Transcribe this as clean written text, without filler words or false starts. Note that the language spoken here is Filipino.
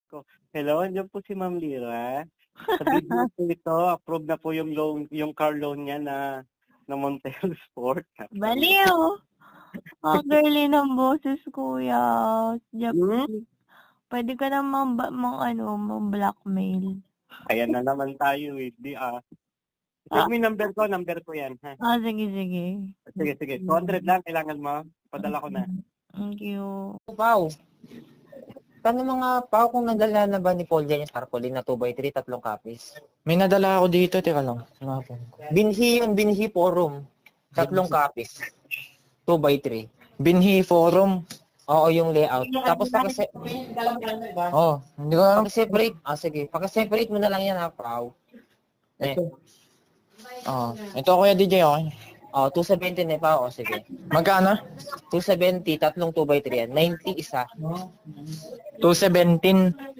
ko. Hello, andiyan po si Ma'am Lira. Sabihin mo po ito, approve na po yung loan, yung car loan niya na Montero Sport. Baliw! Ang girly ng boses, kuya. Pwede ka na mag-blackmail. Ayan na naman tayo eh. Check mo yung number ko yan. Ha? Sige. Sige. 200 lang, kailangan mo. Padala ko na. Thank you. Pao. Paano mga Pao kung nadala na ba ni Paul Jennings Tarpaulin na 2x3, 3 copies? May nadala ako dito, teka lang. Binhi Forum. 3 copies. 2x3. Binhi Forum. Oo, yung layout. Tapos Oh, hindi ko alam. paki-separate. Sige. Paki-separate mo na lang yan, ha, Pao. Oh, ito Kuya DJ, okay? 270 na pa. Sige. Magkano? 270, 3 2x3 yan. 90 isa. 217.